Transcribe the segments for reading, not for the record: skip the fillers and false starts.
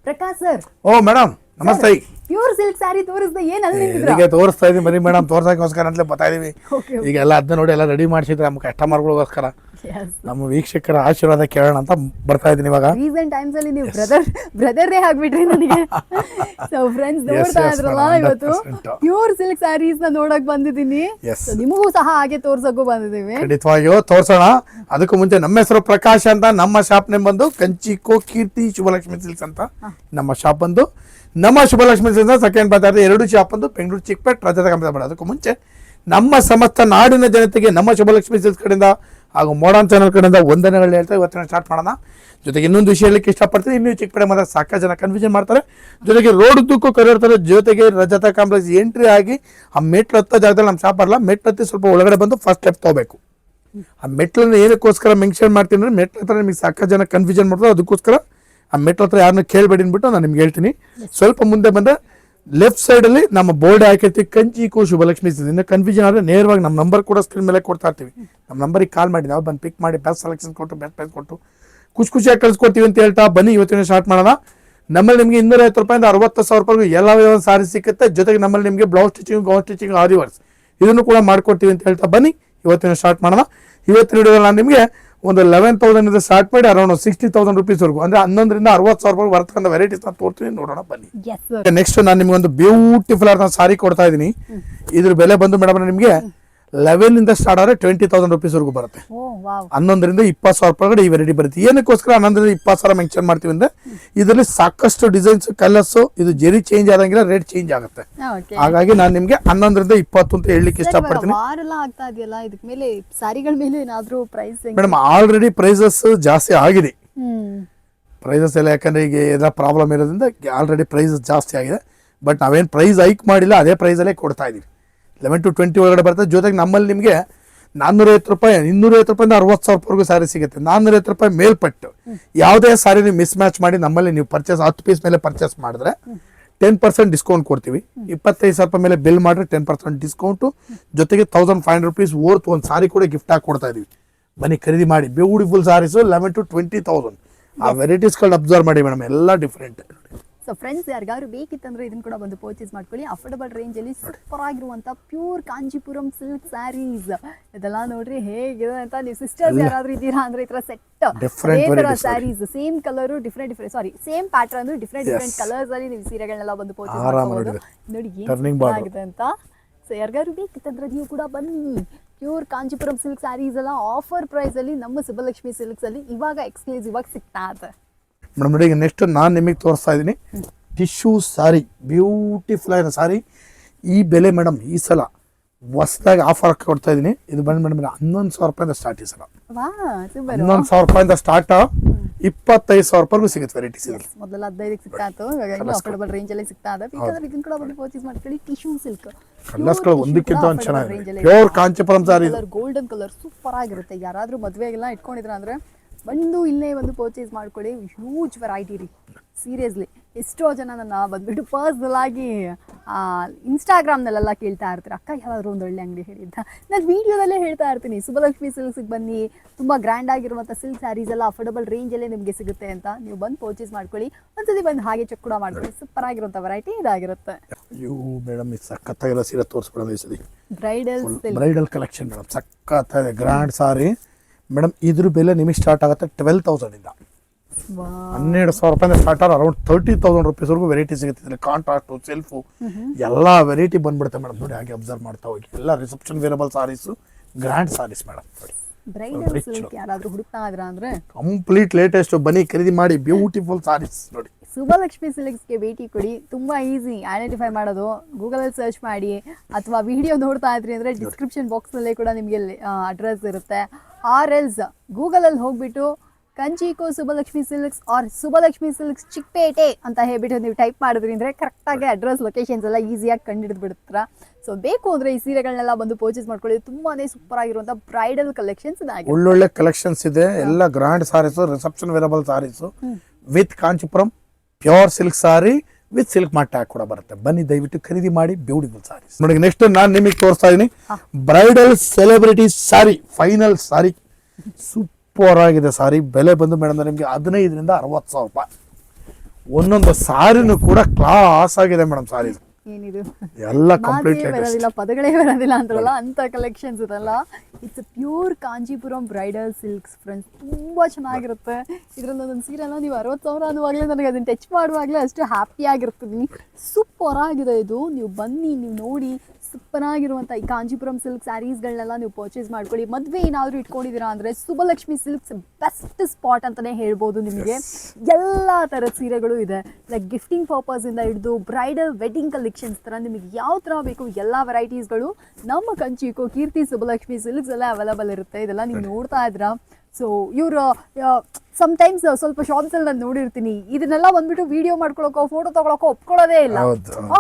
Prakash sir. ಓ madam ನಮಸ್ತೆ. Pure silk sari ತೋರಿಸ್ದೆ ಏನ್ ಅಲ್ಲಿ ನಿಂತಿದ್ರ? ಈಗ ತೋರಿಸ್ತಾ ಇದೀನಿ ಬರೀ ಮೇಡಮ್, ತೋರ್ಸಕ್ಕೋಸ್ಕರ ಅಂತಲೇ ಬರ್ತಾ ಇದೀವಿ. ಈಗ ಎಲ್ಲ ಅದನ್ನ ನೋಡಿ ಎಲ್ಲ ರೆಡಿ ಮಾಡಿಸಿದ್ರೆ ನಮ್ಮ ಕಸ್ಟಮರ್ಗಳಿಗೋಸ್ಕರ ನಮ್ಮ ವೀಕ್ಷಕರ ಆಶೀರ್ವಾದ ಕೇಳೋಣ ಅಂತ ಬರ್ತಾ ಇದೀನಿ ಇವಾಗ. ರೀಸೆಂಟ್ ಟೈಮ್ಸ್ ಅಲ್ಲಿ ನೀವು ಬ್ರದರೇ ಆಗ್ಬಿಟ್ರಿ ನನಗೆ. ಸೊ ಫ್ರೆಂಡ್ಸ್ ನೋಡ್ತಾ ಇದ್ರಲ್ಲ, ಇವತ್ತು ಪ್ಯೂರ್ ಸಿಲ್ಕ್ ಸ್ಯಾರೀಸ್ ನ ನೋಡಕ್ ಬಂದಿದ್ದೀನಿ. ನಿಮಗೂ ಸಹ ಹಾಗೆ ತೋರ್ಸಕ್ಕೂ ಬಂದಿದ್ದೀವಿ. ಖಂಡಿತವಾಗಿಯೂ ತೋರ್ಸೋಣ. ಅದಕ್ಕೂ ಮುಂಚೆ ನಮ್ಮ ಹೆಸರು ಪ್ರಕಾಶ್ ಅಂತ, ನಮ್ಮ ಶಾಪ್ ನೇಮ್ ಬಂದು ಕಂಚಿಕೋ ಕೀರ್ತಿ ಶುಭಲಕ್ಷ್ಮಿ ಸಿಲ್ಕ್ಸ್ ಅಂತ ನಮ್ಮ ಶಾಪ್ ಬಂದು. ನಮ್ಮ ಶುಭಲಕ್ಷ್ಮಿ ಸಿಲ್ಕ್ಸ್ ಸೆಕೆಂಡ್ ಬರ್ತಾರೆ, 2 ಶಾಪ್ ಬಂದು ಬೆಂಗಳೂರು ಚಿಕ್ಕಪೇಟೆ ರಜತ ಕಂಪನಿ. ಅದಕ್ಕೂ ಮುಂಚೆ ನಮ್ಮ ಸಮಸ್ತ ನಾಡಿನ ಜನತೆಗೆ ನಮ್ಮ ಶುಭಲಕ್ಷ್ಮಿ ಸಿಲ್ಕ್ಸ್ ಕಡೆಯಿಂದ ಹಾಗೂ ಮಾಡರ್ನ್ ಚಾನಲ್ ಕಡೆಯಿಂದ ವಂದನೆಗಳು ಹೇಳ್ತಾ ಇವತ್ತಿನ ಸ್ಟಾರ್ಟ್ ಮಾಡೋಣ. ಜೊತೆಗೆ ಇನ್ನೊಂದು ವಿಷಯ ಹೇಳಲಿಕ್ಕೆ ಇಷ್ಟಪಡ್ತೀನಿ. ಇನ್ನೂ ಚಿಕ್ಕಪೇಟೆ ಮಾತ್ರ ಸಾಕಷ್ಟು ಜನ ಕನ್ಫ್ಯೂಷನ್ ಮಾಡ್ತಾರೆ. ಜೊತೆಗೆ ರೋಡ್ ಉದ್ದಕ್ಕೂ ಕರೆಯಿರ್ತಾರೆ. ಜೊತೆಗೆ ರಜತ ಕಾಂಪ್ಲೆಕ್ಸ್ ಎಂಟ್ರಿ ಆಗಿ ಆ ಮೆಟ್ಲು ಹತ್ತೋ ಜಾಗದಲ್ಲಿ ನಮ್ಮ ಶಾಪ್ ಬರಲ್ಲ, ಮೆಟ್ಲು ಹತ್ತಿ ಸ್ವಲ್ಪ ಒಳಗಡೆ ಬಂದು ಫಸ್ಟ್ ಸ್ಟೆಪ್ ತಗೋಬೇಕು. ಆ ಮೆಟ್ಲನ್ನು ಏನಕ್ಕೋಸ್ಕರ ಮೆನ್ಷನ್ ಮಾಡ್ತೀನಿ ಅಂದರೆ, ಮೆಟ್ಲ ಹತ್ರ ನಿಮಗೆ ಸಾಕಷ್ಟು ಜನ ಕನ್ಫ್ಯೂಷನ್ ಮಾಡ್ತಾರೆ. ಅದಕ್ಕೋಸ್ಕರ ಆ ಮೆಟ್ಲ ಹತ್ರ ಯಾರನ್ನ ಕೇಳಬೇಡಿ ಅಂದ್ಬಿಟ್ಟು ನಾನು ನಿಮ್ಗೆ ಹೇಳ್ತೀನಿ. ಸ್ವಲ್ಪ ಮುಂದೆ ಬಂದರೆ ಲೆಫ್ಟ್ ಸೈಡಲ್ಲಿ ನಮ್ಮ ಬೋರ್ಡ್ ಹಾಕಿರ್ತೀವಿ, ಕಂಚಿಕೋ ಶುಭಲಕ್ಷ್ಮಿ ಸಿಲ್ಕ್ಸ್. ಇನ್ನು ಕನ್ಫ್ಯೂಷನ್ ಆದರೆ ನೇರವಾಗಿ ನಮ್ಮ ನಂಬರ್ ಕೂಡ ಸ್ಕ್ರೀನ್ ಮೇಲೆ ಕೊಡ್ತಾ ಇರ್ತೀವಿ. ನಮ್ಮ ನಂಬರಿಗೆ ಕಾಲ್ ಮಾಡಿ, ನಾವು ಬಂದು ಪಿಕ್ ಮಾಡಿ ಬೆಸ್ಟ್ ಸೆಲೆಕ್ಷನ್ ಕೊಟ್ಟು ಬೆಸ್ಟ್ ಪ್ರೈಸ್ ಕೊಟ್ಟು ಖುಷಿಯಾಗಿ ಕಳ್ಸಿಕೊಡ್ತೀವಿ ಅಂತ ಹೇಳ್ತಾ ಬನ್ನಿ ಇವತ್ತಿನ ಸ್ಟಾರ್ಟ್ ಮಾಡೋಣ. ನಮ್ಮಲ್ಲಿ ನಿಮಗೆ 250 ರೂಪಾಯಿಂದ 60,000 ರೂಪಾಯಿಗೂ ಎಲ್ಲ ಸಾರಿ ಸಿಗುತ್ತೆ. ಜೊತೆಗೆ ನಮ್ಮಲ್ಲಿ ನಿಮಗೆ ಬ್ಲೌಸ್ ಸ್ಟಿಚಿಂಗ್, ಗೌನ್ ಸ್ಟಿಚಿಂಗ್, ಆರಿ ವರ್ಕ್ಸ್ ಇದನ್ನು ಕೂಡ ಮಾಡ್ಕೊಡ್ತೀವಿ ಅಂತ ಹೇಳ್ತಾ ಬನ್ನಿ ಇವತ್ತಿನ ಸ್ಟಾರ್ಟ್ ಮಾಡೋಣ. ಇವತ್ತಿನ ವಿಡಿಯೋದಲ್ಲಿ ನಾನು ನಿಮಗೆ ಒಂದು 11,000 ಸ್ಟಾರ್ಟ್ ಮಾಡಿ ಅರೌಂಡ್ 60,000 ರುಪೀಸ್ವರೆಗೂ ಅಂದರೆ 11,000ರಿಂದ 60,000 ರೂಪಾಯಿ ಬರ್ತಕ್ಕಂಥ ವೆರೈಟೀಸ್ ನಾನು ತೋರ್ತೀನಿ, ನೋಡೋಣ ಬನ್ನಿ. ನೆಕ್ಸ್ಟ್ ನಾನು ನಿಮ್ಗೆ ಒಂದು ಬ್ಯೂಟಿಫುಲ್ ಆದ ಸಾರಿ ಕೊಡ್ತಾ ಇದ್ದೀನಿ. ಇದ್ರ ಬೆಲೆ ಬಂದು ಮೇಡಮ್ ನಿಮಗೆ 11 ಸ್ಟಾರ್ಟ್ ಆದರೆ 20,000 ರುಪೀಸ್ವರೆಗೂ ಬರುತ್ತೆ. 11ರಿಂದ 20,000 ರೂಪಾಯಿ ಈ ವೆರೈಟಿ ಬರುತ್ತೆ. ಏನಕ್ಕೋಸ್ಕರ 11ರಿಂದ 20,000 ಮೆನ್ಷನ್ ಮಾಡ್ತೀವಿ ಅಂದರೆ, ಇದರಲ್ಲಿ ಸಾಕಷ್ಟು ಡಿಸೈನ್ಸ್, ಕಲರ್ಸ್, ಇದು ಜೆರಿ ಚೇಂಜ್ ಆದಂಗಿಲ್ಲ, ರೇಟ್ ಚೇಂಜ್ ಆಗುತ್ತೆ. ಹಾಗಾಗಿ ನಾನು ನಿಮಗೆ 11ರಿಂದ 20 ಅಂತ ಹೇಳಲಿಕ್ಕೆ ಇಷ್ಟಪಡ್ತೀನಿ. ಮೇಡಮ್ ಆಲ್ರೆಡಿ ಪ್ರೈಸಸ್ ಜಾಸ್ತಿ ಆಗಿದೆ. ಪ್ರೈಸಸ್ ಎಲ್ಲ ಯಾಕಂದ್ರೆ ಈಗ ಏನೋ ಪ್ರಾಬ್ಲಮ್ ಇರೋದ್ರಿಂದ ಆಲ್ರೆಡಿ ಪ್ರೈಸಸ್ ಜಾಸ್ತಿ ಆಗಿದೆ. ಬಟ್ ನಾವೇನು ಪ್ರೈಸ್ ಹೈಕ್ ಮಾಡಿಲ್ಲ, ಅದೇ ಪ್ರೈಸಲ್ಲೇ ಕೊಡ್ತಾ ಇದೀವಿ. 11 to 20 ಒಳಗಡೆ ಬರ್ತದೆ. ಜೊತೆಗೆ ನಮ್ಮಲ್ಲಿ ನಿಮಗೆ 450 ರೂಪಾಯಿ, 250 ರೂಪಾಯಿಂದ 60,000 ರೂಪಾಯಿವರೆಗೂ ಸ್ಯಾರಿ ಸಿಗುತ್ತೆ. 450 ರೂಪಾಯಿ ಮೇಲ್ಪಟ್ಟು ಯಾವುದೇ ಸ್ಯಾರಿ ನೀವು ಮಿಸ್ ಮ್ಯಾಚ್ ಮಾಡಿ ನಮ್ಮಲ್ಲಿ ನೀವು ಪರ್ಚೇಸ್ 10 ಪೀಸ್ ಮೇಲೆ ಪರ್ಚೇಸ್ ಮಾಡಿದ್ರೆ 10% ಡಿಸ್ಕೌಂಟ್ ಕೊಡ್ತೀವಿ. 25,000 ರೂಪಾಯಿ ಮೇಲೆ ಬಿಲ್ ಮಾಡಿದ್ರೆ 10% ಡಿಸ್ಕೌಂಟು. ಜೊತೆಗೆ 1,500 ರೂಪೀಸ್ ವರ್ತ್ ಒಂದು ಸಾರಿ ಕೂಡ ಗಿಫ್ಟ್ ಆಗಿ ಕೊಡ್ತಾ ಇದೀವಿ. ಬನ್ನಿ ಖರೀದಿ ಮಾಡಿ. Beautiful saris 11 to 20,000. ಆ ವೆರೈಟೀಸ್ಗಳು ಅಬ್ಸರ್ವ್ ಮಾಡಿ ಮೇಡಮ್, ಎಲ್ಲ ಡಿಫ್ರೆಂಟ್. ಸೊ ಫ್ರೆಂಡ್ಸ್, ಯಾರಿಗಾದ್ರು ಬೇಕಿತ್ತಂದ್ರೆ ಇದನ್ನು ಕೂಡ ಬಂದು ಪರ್ಚೇಸ್ ಮಾಡ್ಕೊಳ್ಳಿ. ಅಫೋರ್ಡಬಲ್ ರೇಂಜಲ್ಲಿ ಸೂಪರ್ ಆಗಿರುವಂಥ ಪ್ಯೂರ್ ಕಾಂಚಿಪುರಂ ಸಿಲ್ಕ್ ಸ್ಯಾರೀಸ್ ಇದೆಲ್ಲ ನೋಡ್ರಿ ಹೇಗಿದೆ ಅಂತ. ನೀವು ಸಿಸ್ಟರ್ಸ್ ಯಾರಾದ್ರೂ ಇದ್ದೀರಾ ಅಂದ್ರೆ ಈ ತರ set sarees, same colour different same pattern different colours ಅಲ್ಲಿ ನೀವು ಸೀರೆಗಳನ್ನೆಲ್ಲ ಬಂದು ಪರ್ಚೇಸ್ ಮಾಡ್ಬೋದು. ನೋಡಿ ಏನು ಆಗಿದೆ ಅಂತ. ಸೊ ಯಾರಿಗಾದ್ರು ಬೇಕಿತ್ತಂದ್ರೆ ನೀವು ಕೂಡ ಬನ್ನಿ. ಪ್ಯೂರ್ ಕಾಂಚಿಪುರಂ ಸಿಲ್ಕ್ ಸ್ಯಾರೀಸ್ ಎಲ್ಲ ಆಫರ್ ಪ್ರೈಸ್ ಅಲ್ಲಿ ನಮ್ಮ ಶುಭಲಕ್ಷ್ಮಿ ಸಿಲ್ಕ್ಸ್ ಅಲ್ಲಿ ಇವಾಗ ಎಕ್ಸ್ಕ್ಲೂಸಿವ್ ಆಗಿ ಸಿಗ್ತಾ ಇದೆ. ಮೇಡಮ್ ನೋಡಿ, ಈಗ ನೆಕ್ಸ್ಟ್ ನಾನು ನಿಮಗೆ ತೋರಿಸ್ತಾ ಇದ್ದೀನಿ ಟಿಶ್ಯೂ ಸಾರಿ, ಬ್ಯೂಟಿಫುಲ್ ಆಗಿರೋ ಸಾರಿ. ಈ ಬೆಲೆ ಮೇಡಮ್ ಈ ಸಲ ಹೊಸದಾಗಿ ಆಫರ್ ಕೊಡ್ತಾ ಇದ್ದೀನಿ. ಇದು ಬಂದು ಮೇಡಮ್ 11,000 ರೂಪಾಯಿಂದ ಸ್ಟಾರ್ಟ್. ಈ ಸಲ 11,000 ರೂಪಾಯಿಂದ ಸ್ಟಾರ್ಟ್ 25,000 ರೂಪಾಯಿಗೂ ಸಿಗುತ್ತೆ ವೆರೈಟೀಸ್. ಮೊದಲ 15 ಸಿಗ್ತಾ ಇತ್ತು, ಇವಾಗ ಅಫೋರ್ಡಬಲ್ ರೇಂಜ್ ಅಲ್ಲಿ ಸಿಗ್ತಾ ಇದೆ. ಬೇಕಾದ್ರೆ ಇದನ್ನ ಕೂಡ ಬಂದು ಪರ್ಚೇಸ್ ಮಾಡ್ಕೊಳ್ಳಿ. ಟಿಶ್ಯೂ ಸಿಲ್ಕ್ ಕಲರ್ಸ್ಗಳು ಒಂದಕ್ಕಿಂತ ಒಂದು ಚೆನ್ನಾಗಿದೆ. ಪ್ಯೂರ್ ಕಾಂಚಿಪುರಂ ಸಾರಿ, ಗೋಲ್ಡನ್ ಕಲರ್ ಸೂಪರ್ ಆಗಿರುತ್ತೆ. ಯಾರಾದ್ರೂ ಮದುವೆಗೆಲ್ಲ ಇಟ್ಕೊಂಡಿದ್ರ ಅಂದ್ರೆ ಬಂದು ಇಲ್ಲೇ ಒಂದು ಪರ್ಚೇಸ್ ಮಾಡ್ಕೊಳ್ಳಿ. ಹ್ಯೂಜ್ ವೆರೈಟಿ ರೀ, ಸೀರಿಯಸ್ಲಿ. ಎಷ್ಟೋ ಜನ ನನ್ನ ಬಂದ್ಬಿಟ್ಟು ಪರ್ಸ್ನಲ್ ಆಗಿ ಇನ್ಸ್ಟಾಗ್ರಾಮ್ನಲ್ಲೆಲ್ಲ ಕೇಳ್ತಾ ಇರ್ತಾರೆ, ಅಕ್ಕ ಯಾವ್ದಾದ್ರು ಒಂದು ಒಳ್ಳೆ ಅಂಗಡಿ ಹೇಳಿದ್ದ. ನಾನು ವೀಡಿಯೋದಲ್ಲೇ ಹೇಳ್ತಾ ಇರ್ತೀನಿ, ಶುಭಲಕ್ಷ್ಮಿ ಸಿಲ್ಕ್ಸಿಗೆ ಬನ್ನಿ, ತುಂಬ ಗ್ರ್ಯಾಂಡ್ ಆಗಿರುವಂಥ ಸಿಲ್ಕ್ ಸ್ಯಾರೀಸ್ ಎಲ್ಲ ಅಫೋರ್ಡಬಲ್ ರೇಂಜಲ್ಲೇ ನಿಮಗೆ ಸಿಗುತ್ತೆ ಅಂತ. ನೀವು ಬಂದು ಪರ್ಚೇಸ್ ಮಾಡ್ಕೊಳ್ಳಿ. ಒಂದ್ಸತಿ ಬಂದು ಹಾಗೆ ಚೆಕ್ ಕೂಡ ಮಾಡ್ಕೊಳ್ಳಿ. ಸೂಪರ್ ಆಗಿರುವಂಥ ವೆರೈಟಿ ಇದಾಗಿರುತ್ತೆ. ಅಯ್ಯೋ ಮೇಡಮ್, ಇದು ಸಖತ್ತಾಗಿರೋ ಸೀರೆ ತೋರಿಸ್ಬಿಡೋದು ಈ ಸತಿ. ಬ್ರೈಡಲ್ ಕಲೆಕ್ಷನ್ ಮೇಡಮ್, ಸಖತ್ತಾಗಿದೆ ಗ್ರ್ಯಾಂಡ್ ಸಾರಿ ಮೇಡಮ್. ಇದ್ರ ಬೆಲೆ ನಿಮಗೆ ಸ್ಟಾರ್ಟ್ ಆಗುತ್ತೆ 12,000ಇಂದ. 12,000 ರೂಪಾಯಿಂದ ಸ್ಟಾರ್ಟ್ ಆಗಿ ಅರೌಂಡ್ 30,000 ರೂಪೀಸ್ವರೆಗೂ ವೆರೈಟಿ ಸಿಗುತ್ತೆ. ಕಾಂಟ್ರಾಸ್ಟು, ಸೆಲ್ಫು ಎಲ್ಲ ವೆರೈಟಿ ಬಂದ್ಬಿಡುತ್ತೆ ಮೇಡಮ್. ನೋಡಿ ಹಾಗೆ ಅಬ್ಸರ್ವ್ ಮಾಡ್ತಾ ಹೋಗಿ. ಎಲ್ಲ reception wearable sarees, grand sarees madam. Complete latest. ಬನ್ನಿ ಖರೀದಿ ಮಾಡಿ, ಬ್ಯೂಟಿಫುಲ್ ಸಾರೀಸ್ ನೋಡಿ. ಶುಭಲಕ್ಷ್ಮಿ ಸಿಲ್ಕ್ಸ್ಗೆ ಭೇಟಿ ಕೊಡಿ. ತುಂಬ ಈಸಿ ಐಡೆಂಟಿಫೈ ಮಾಡೋದು. ಗೂಗಲಲ್ಲಿ ಸರ್ಚ್ ಮಾಡಿ ಅಥವಾ ವಿಡಿಯೋ ನೋಡ್ತಾ ಇದ್ರಿ ಅಂದರೆ ಡಿಸ್ಕ್ರಿಪ್ಷನ್ ಬಾಕ್ಸ್ನಲ್ಲೇ ಕೂಡ ನಿಮಗೆ ಅಡ್ರೆಸ್ ಇರುತ್ತೆ. ಆರ್ ಎಲ್ಸ್ ಗೂಗಲಲ್ಲಿ ಹೋಗ್ಬಿಟ್ಟು ಕಂಚಿಕೋ Shubhalakshmi silks or Shubhalakshmi silks Chickpet ಅಂತ ಹೇಳ್ಬಿಟ್ಟು ನೀವು ಟೈಪ್ ಮಾಡಿದ್ರಿ ಅಂದರೆ ಕರೆಕ್ಟಾಗಿ ಅಡ್ರೆಸ್ ಲೊಕೇಶನ್ಸ್ ಎಲ್ಲ ಈಸಿಯಾಗಿ ಕಂಡುಹಿಡಿದು ಬಿಡ್ತೀರಾ. ಸೊ ಬೇಕು ಅಂದರೆ ಈ ಸೀರೆಗಳನ್ನೆಲ್ಲ ಬಂದು ಪರ್ಚೇಸ್ ಮಾಡ್ಕೊಳ್ಳಿ. ತುಂಬಾ ಸೂಪರ್ ಆಗಿರುವಂಥ ಬ್ರೈಡಲ್ ಕಲೆಕ್ಷನ್ಸ್ ಇದೆ, ಒಳ್ಳೊಳ್ಳೆ ಕಲೆಕ್ಷನ್ಸ್ ಇದೆ. ಎಲ್ಲ grand saris, reception wearable saris with Kanchipuram pure silk sorry with silk ಮಾಟ್ ಟ್ಯಾಗ್ ಕೂಡ ಬರುತ್ತೆ. ಬನ್ನಿ ದಯವಿಟ್ಟು ಖರೀದಿ ಮಾಡಿ, ಬ್ಯೂಟಿಫುಲ್ ಸಾರೀಸ್ ನೋಡಿ. ನೆಕ್ಸ್ಟ್ ನಾನು ನಿಮಗೆ ತೋರಿಸ್ತಾ ಇದ್ದೀನಿ ಬ್ರೈಡಲ್ ಸೆಲೆಬ್ರಿಟಿ ಸಾರಿ, ಫೈನಲ್ ಸಾರಿ. ಸೂಪರ್ ಆಗಿದೆ ಸಾರಿ. ಬೆಲೆ ಬಂದು ಮೇಡಮ್ ನಿಮಗೆ 15,000 ರಿಂದ 60,000 ರೂಪಾಯಿ. ಒಂದೊಂದು ಸಾರಿನೂ ಕೂಡ ಕ್ಲಾಸ್ ಆಗಿದೆ ಮೇಡಮ್ ಸಾರಿ ಏನಿದು ಎಲ್ಲ ಮಾತೇ ಕಂಪ್ಲೀಟ್ ಬರೋದಿಲ್ಲ, ಪದಗಳೇ ಬರೋದಿಲ್ಲ ಅಂತಾರಲ್ಲ ಅಂತ ಕಲೆಕ್ಷನ್ಸ್ ಇದೆಲ್ಲ. It's pure Kanjeevaram bridal silks friends, ತುಂಬಾ ಚೆನ್ನಾಗಿರುತ್ತೆ. ಇದ್ರಲ್ಲಿ ಒಂದೊಂದು ಸೀರೆಲ್ಲ ನೀವು 60,000 ಅನ್ನುವಾಗಲೇ ನನಗೆ ಅದನ್ನ ಟಚ್ ಮಾಡುವಾಗಲೇ ಅಷ್ಟು ಹ್ಯಾಪಿ ಆಗಿರ್ತೀನಿ. ಸೂಪರ್ ಆಗಿದೆ ಇದು. ನೀವು ಬನ್ನಿ, ನೀವು ನೋಡಿ, ಸೂಪರ್ ಆಗಿರುವಂಥ ಈ ಕಾಂಜೀಪುರಂ ಸಿಲ್ಕ್ ಸ್ಯಾರೀಸ್ಗಳನ್ನೆಲ್ಲ ನೀವು ಪರ್ಚೇಸ್ ಮಾಡ್ಕೊಳ್ಳಿ. ಮದುವೆ ಏನಾದರೂ ಇಟ್ಕೊಂಡಿದ್ದೀರಾ ಅಂದರೆ ಸುಬ್ಬಲಕ್ಷ್ಮಿ ಸಿಲ್ಕ್ಸ್ ಬೆಸ್ಟ್ ಸ್ಪಾಟ್ ಅಂತಲೇ ಹೇಳ್ಬೋದು. ನಿಮಗೆ ಎಲ್ಲ ಥರದ ಸೀರೆಗಳು ಇದೆ, ಲೈಕ್ ಗಿಫ್ಟಿಂಗ್ ಪರ್ಪಸಿಂದ ಹಿಡಿದು ಬ್ರೈಡಲ್ ವೆಡ್ಡಿಂಗ್ ಕಲೆಕ್ಷನ್ಸ್ ಥರ ನಿಮಗೆ ಯಾವ ಥರ ಬೇಕು ಎಲ್ಲ ವೆರೈಟೀಸ್ಗಳು ನಮ್ಮ ಕಂಚಿಕೋ ಕೀರ್ತಿ ಸುಬ್ಬಲಕ್ಷ್ಮಿ ಸಿಲ್ಕ್ಸ್ ಎಲ್ಲ ಅವೈಲಬಲ್ ಇರುತ್ತೆ. ಇದೆಲ್ಲ ನೀವು ನೋಡ್ತಾ ಇದ್ರಾ. ಸೊ ಇವರು ಸಮ್ಟೈಮ್ಸ್ ಸ್ವಲ್ಪ ಶಾಪ್ಸಲ್ಲಿ ನಾನು ನೋಡಿರ್ತೀನಿ, ಇದನ್ನೆಲ್ಲ ಬಂದ್ಬಿಟ್ಟು ವಿಡಿಯೋ ಮಾಡ್ಕೊಳಕೋ ಫೋಟೋ ತೊಗೊಳಕೋ ಒಪ್ಕೊಳ್ಳೋದೇ ಇಲ್ಲ.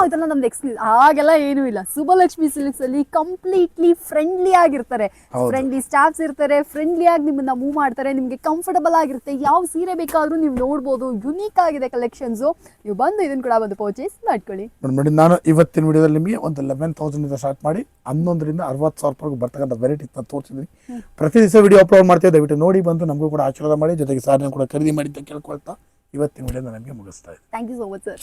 ಇದೆಲ್ಲ ನಮ್ದು ಎಕ್ಸ್ಕ್ಯೂಸ್, ಹಾಗೆಲ್ಲ ಏನೂ ಇಲ್ಲ. ಸುಬ್ಬಲಕ್ಷ್ಮಿ ಸಿಲ್ಕ್ಸ್ ಅಲ್ಲಿ ಕಂಪ್ಲೀಟ್ಲಿ ಫ್ರೆಂಡ್ಲಿ ಆಗಿರ್ತಾರೆ, ಫ್ರೆಂಡ್ಲಿ ಸ್ಟಾಫ್ಸ್ ಇರ್ತಾರೆ, ಫ್ರೆಂಡ್ಲಿ ಆಗಿ ನಿಮ್ಮನ್ನ ಮೂವ್ ಮಾಡ್ತಾರೆ, ನಿಮಗೆ ಕಂಫರ್ಟಬಲ್ ಆಗಿರುತ್ತೆ. ಯಾವ ಸೀರೆ ಬೇಕಾದ್ರೂ ನೀವು ನೋಡ್ಬೋದು, ಯುನೀಕ್ ಆಗಿದೆ ಕಲೆಕ್ಷನ್ಸು. ನೀವು ಬಂದು ಇದನ್ನು ಕೂಡ ಬಂದು ಪರ್ಚೇಸ್ ಮಾಡ್ಕೊಳ್ಳಿ. ನೋಡಿ, ನಾನು ಇವತ್ತಿನ ವಿಡಿಯೋದಲ್ಲಿ ನಿಮಗೆ ಒಂದು 11,000 ಸ್ಟಾರ್ಟ್ ಮಾಡಿ 11,000ರಿಂದ 60,000 ಬರ್ತಕ್ಕಂಥ ವೆರೈಟೀಸ್ ತೋರಿಸಿದ್ವಿ. ಪ್ರತಿ ದಿವಸ ವಿಡಿಯೋ ಅಪ್ಲೋಡ್ ಮಾಡ್ತೀವಿ, ದಯವಿಟ್ಟು ನೋಡಿ ಬಂದು ನಮಗೂ ಕೂಡ ಆಶೀರ್ವಾದ ಮಾಡಿ, ಜೊತೆಗೆ ಸಾರಿನ ಕೂಡ ಖರೀದಿ ಮಾಡಿ ಅಂತ ಕೇಳ್ಕೊಳ್ತಾ ಇವತ್ತಿನ ವಿಡಿಯೋನ ನಮಗೆ ಮುಗಿಸ್ತಾ ಇದ್ದೀನಿ. Thank you so much sir.